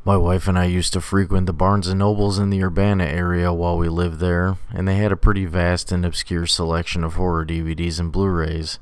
My wife and I used to frequent the Barnes & Nobles in the Urbana area while we lived there, and they had a pretty vast and obscure selection of horror DVDs and Blu-rays.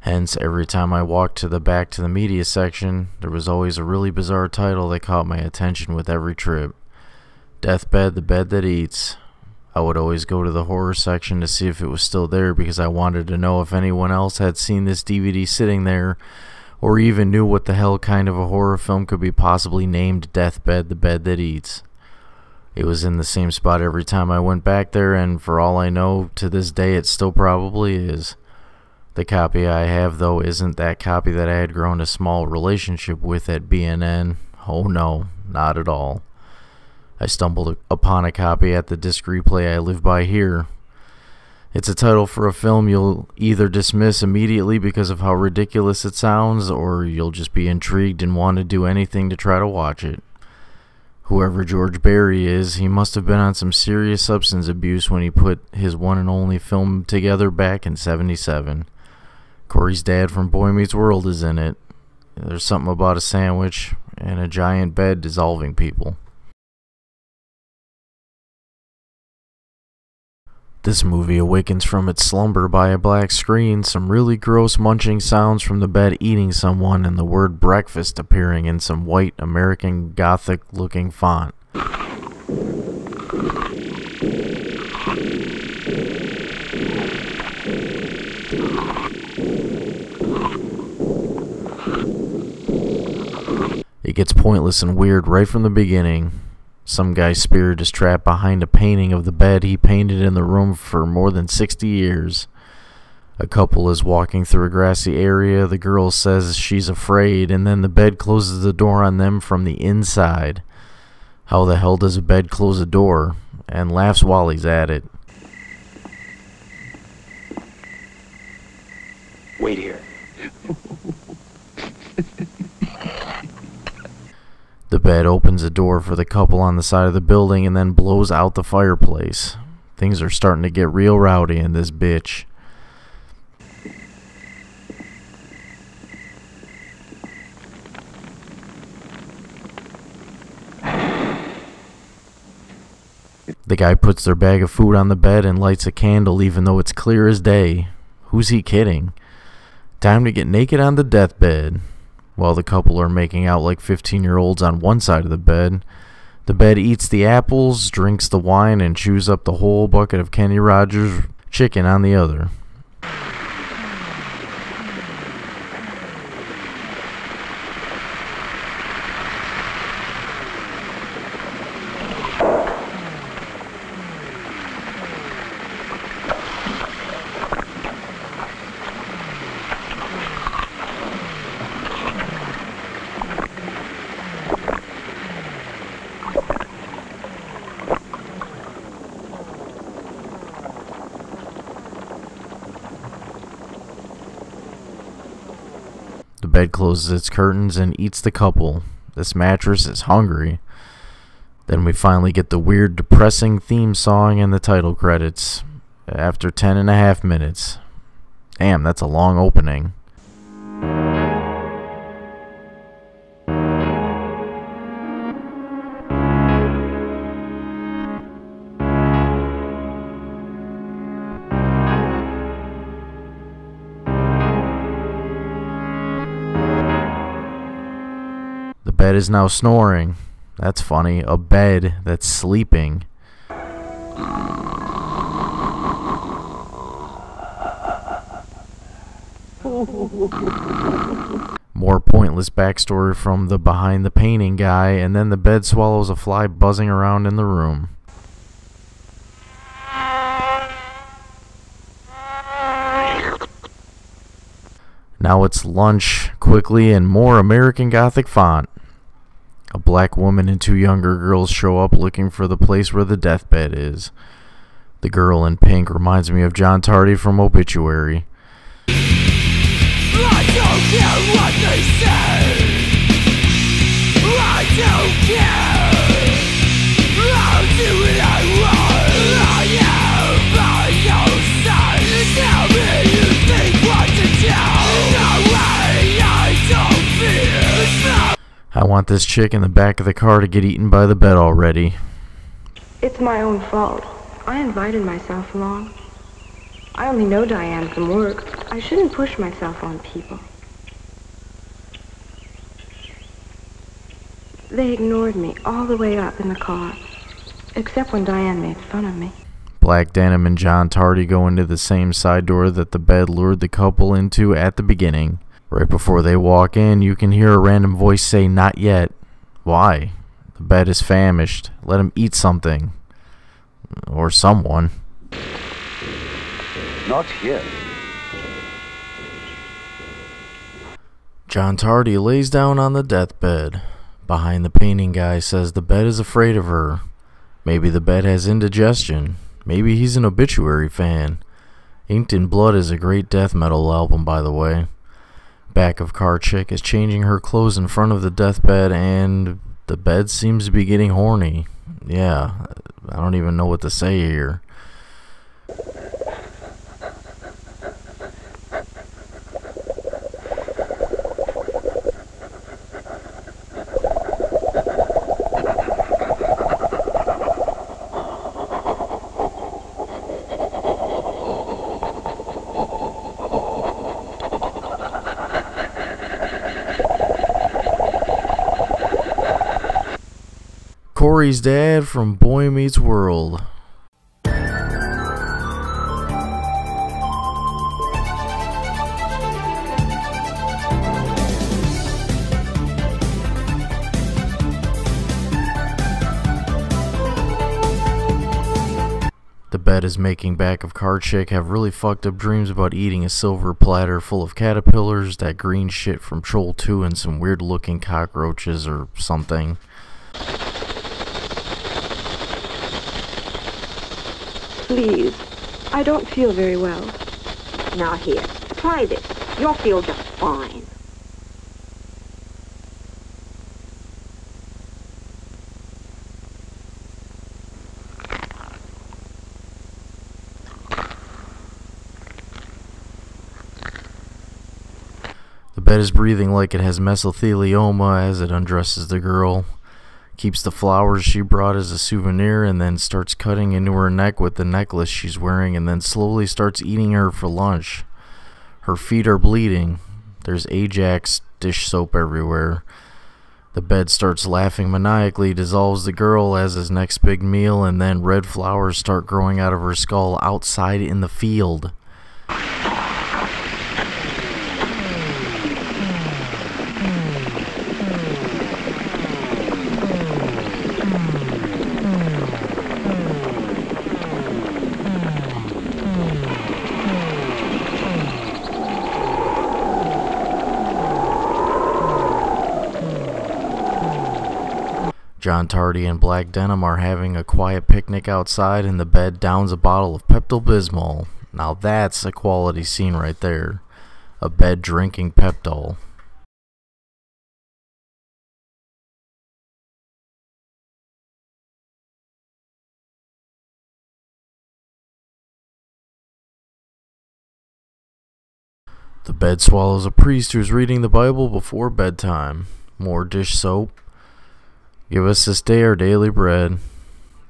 Hence, every time I walked to the back to the media section, there was always a really bizarre title that caught my attention with every trip. Deathbed, the Bed That Eats. I would always go to the horror section to see if it was still there because I wanted to know if anyone else had seen this DVD sitting there, or even knew what the hell kind of a horror film could be possibly named Deathbed, the Bed That Eats. It was in the same spot every time I went back there, and for all I know, to this day it still probably is. The copy I have, though, isn't that copy that I had grown a small relationship with at BNN. Oh no, not at all. I stumbled upon a copy at the disc replay I live by here. It's a title for a film you'll either dismiss immediately because of how ridiculous it sounds, or you'll just be intrigued and want to do anything to try to watch it. Whoever George Barry is, he must have been on some serious substance abuse when he put his one and only film together back in '77. Corey's dad from Boy Meets World is in it. There's something about a sandwich and a giant bed dissolving people. This movie awakens from its slumber by a black screen, some really gross munching sounds from the bed eating someone, and the word breakfast appearing in some white American Gothic looking font. It gets pointless and weird right from the beginning. Some guy's spirit is trapped behind a painting of the bed he painted in the room for more than 60 years. A couple is walking through a grassy area. The girl says she's afraid, and then the bed closes the door on them from the inside. How the hell does a bed close a door? And laughs while he's at it. Wait here. The bed opens a door for the couple on the side of the building and then blows out the fireplace. Things are starting to get real rowdy in this bitch. The guy puts their bag of food on the bed and lights a candle even though it's clear as day. Who's he kidding? Time to get naked on the deathbed. While the couple are making out like 15-year-olds on one side of the bed eats the apples, drinks the wine, and chews up the whole bucket of Kenny Rogers chicken on the other. The bed closes its curtains and eats the couple. This mattress is hungry. Then we finally get the weird, depressing theme song and the title credits. After 10.5 minutes. Damn, that's a long opening. The bed is now snoring. That's funny. A bed that's sleeping. More pointless backstory from the behind the painting guy, and then the bed swallows a fly buzzing around in the room. Now it's lunch, quickly, and more American Gothic font. A black woman and two younger girls show up looking for the place where the deathbed is. The girl in pink reminds me of John Tardy from Obituary. I don't care what they say. I don't care. I'll do what I want. I am by your side. Tell me you think what to do. No way, I don't fear. How want this chick in the back of the car to get eaten by the bed already. It's my own fault. I invited myself along. I only know Diane from work. I shouldn't push myself on people. They ignored me all the way up in the car, except when Diane made fun of me. Black Denim and John Tardy go into the same side door that the bed lured the couple into at the beginning. Right before they walk in, you can hear a random voice say, "Not yet." Why? The bed is famished. Let him eat something. Or someone. Not here. John Tardy lays down on the deathbed. Behind the painting guy says the bed is afraid of her. Maybe the bed has indigestion. Maybe he's an obituary fan. Inked in Blood is a great death metal album, by the way. Back of car chick is changing her clothes in front of the deathbed, and the bed seems to be getting horny. Yeah, I don't even know what to say here. Corey's dad from Boy Meets World. The bed is making back of car chick have really fucked up dreams about eating a silver platter full of caterpillars, that green shit from Troll 2, and some weird looking cockroaches or something. Please, I don't feel very well. Now here, try this. You'll feel just fine. The bed is breathing like it has mesothelioma as it undresses the girl. Keeps the flowers she brought as a souvenir, and then starts cutting into her neck with the necklace she's wearing, and then slowly starts eating her for lunch. Her feet are bleeding. There's Ajax dish soap everywhere. The bed starts laughing maniacally, dissolves the girl as his next big meal, and then red flowers start growing out of her skull outside in the field. John Tardy and Black Denim are having a quiet picnic outside, and the bed downs a bottle of Pepto-Bismol. Now that's a quality scene right there. A bed drinking Pepto. The bed swallows a priest who's reading the Bible before bedtime. More dish soap. Give us this day our daily bread.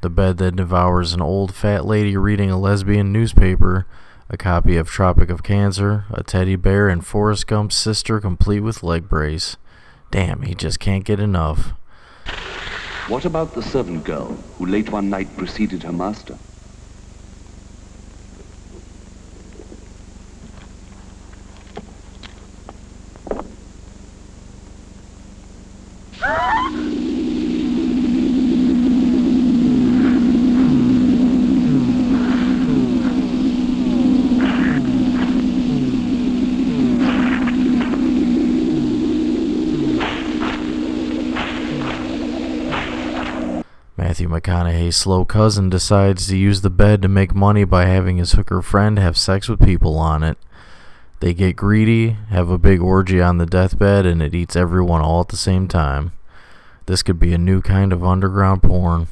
The bed that devours an old fat lady reading a lesbian newspaper, a copy of Tropic of Cancer, a teddy bear, and Forrest Gump's sister complete with leg brace. Damn, he just can't get enough. What about the servant girl who late one night preceded her master? Matthew McConaughey's slow cousin decides to use the bed to make money by having his hooker friend have sex with people on it. They get greedy, have a big orgy on the deathbed, and it eats everyone all at the same time. This could be a new kind of underground porn.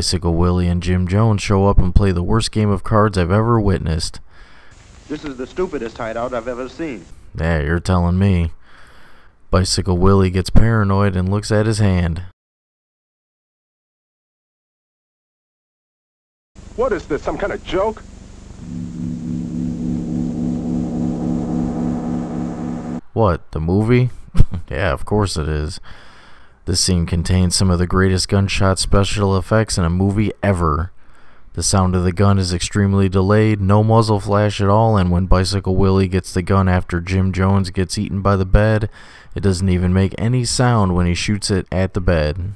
Bicycle Willie and Jim Jones show up and play the worst game of cards I've ever witnessed. This is the stupidest hideout I've ever seen. Yeah, you're telling me. Bicycle Willie gets paranoid and looks at his hand. What is this, some kind of joke? What, the movie? Yeah, of course it is. This scene contains some of the greatest gunshot special effects in a movie ever. The sound of the gun is extremely delayed, no muzzle flash at all, and when Bicycle Willie gets the gun after Jim Jones gets eaten by the bed, it doesn't even make any sound when he shoots it at the bed.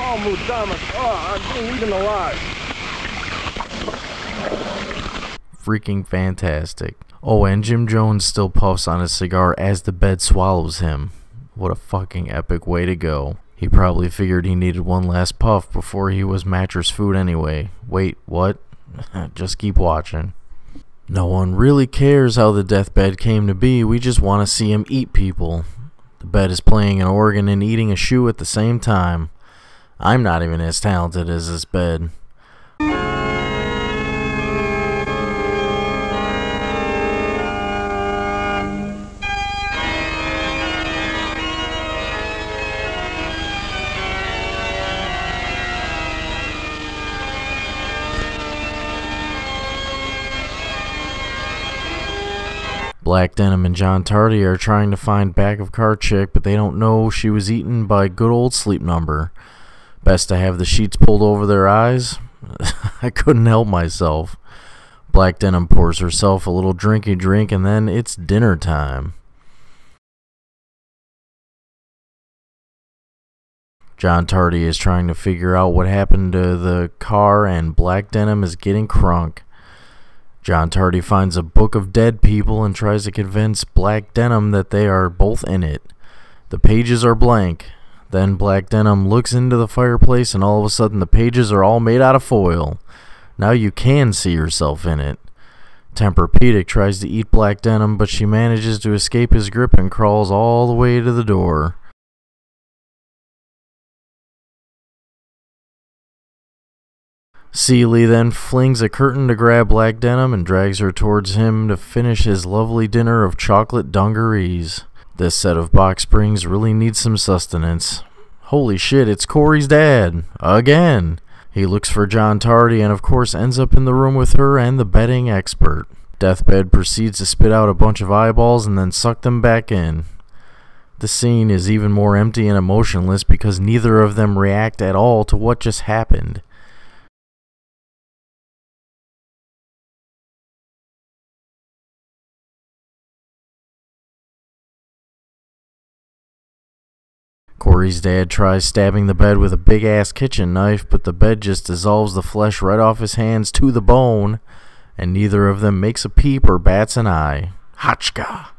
Oh, Mudamas, I'm being eaten alive. Freaking fantastic. Oh, and Jim Jones still puffs on his cigar as the bed swallows him. What a fucking epic way to go. He probably figured he needed one last puff before he was mattress food anyway. Wait, what? Just keep watching. No one really cares how the deathbed came to be, we just want to see him eat people. The bed is playing an organ and eating a shoe at the same time. I'm not even as talented as this bed. Black Denim and John Tardy are trying to find back of car chick, but they don't know she was eaten by good old Sleep Number. Best to have the sheets pulled over their eyes. I couldn't help myself. Black Denim pours herself a little drinky drink, and then it's dinner time. John Tardy is trying to figure out what happened to the car, and Black Denim is getting crunk. John Tardy finds a book of dead people and tries to convince Black Denim that they are both in it. The pages are blank. Then Black Denim looks into the fireplace and all of a sudden the pages are all made out of foil. Now you can see yourself in it. Tempur-Pedic tries to eat Black Denim, but she manages to escape his grip and crawls all the way to the door. Seeley then flings a curtain to grab Black Denim and drags her towards him to finish his lovely dinner of chocolate dungarees. This set of box springs really needs some sustenance. Holy shit, it's Corey's dad. Again. He looks for John Tardy and of course ends up in the room with her and the betting expert. Deathbed proceeds to spit out a bunch of eyeballs and then suck them back in. The scene is even more empty and emotionless because neither of them react at all to what just happened. Corey's dad tries stabbing the bed with a big-ass kitchen knife, but the bed just dissolves the flesh right off his hands to the bone, and neither of them makes a peep or bats an eye. Hotchka!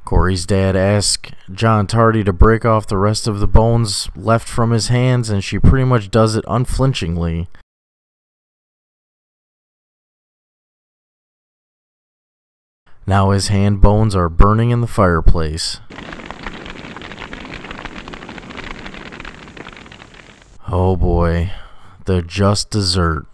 Corey's dad asks John Tardy to break off the rest of the bones left from his hands, and she pretty much does it unflinchingly. Now his hand bones are burning in the fireplace. Oh boy, the just dessert.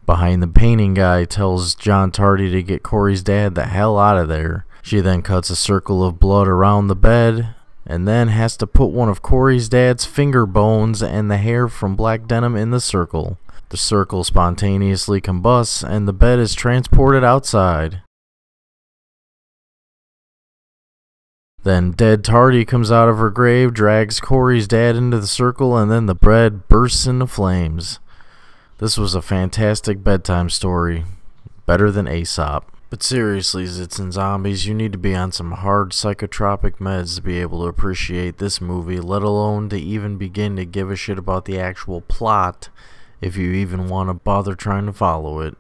Behind the painting guy tells John Tardy to get Corey's dad the hell out of there. She then cuts a circle of blood around the bed, and then has to put one of Corey's dad's finger bones and the hair from black denim in the circle. The circle spontaneously combusts, and the bed is transported outside. Then dead Tardy comes out of her grave, drags Corey's dad into the circle, and then the bread bursts into flames. This was a fantastic bedtime story. Better than Aesop. But seriously, Zits and Zombies, you need to be on some hard psychotropic meds to be able to appreciate this movie, let alone to even begin to give a shit about the actual plot, if you even want to bother trying to follow it.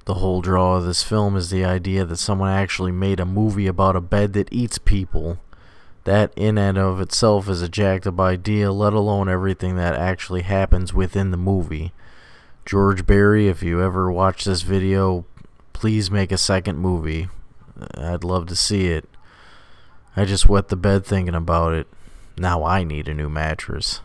The whole draw of this film is the idea that someone actually made a movie about a bed that eats people. That in and of itself is a jacked up idea, let alone everything that actually happens within the movie. George Barry, if you ever watch this video, please make a second movie. I'd love to see it. I just wet the bed thinking about it. Now I need a new mattress.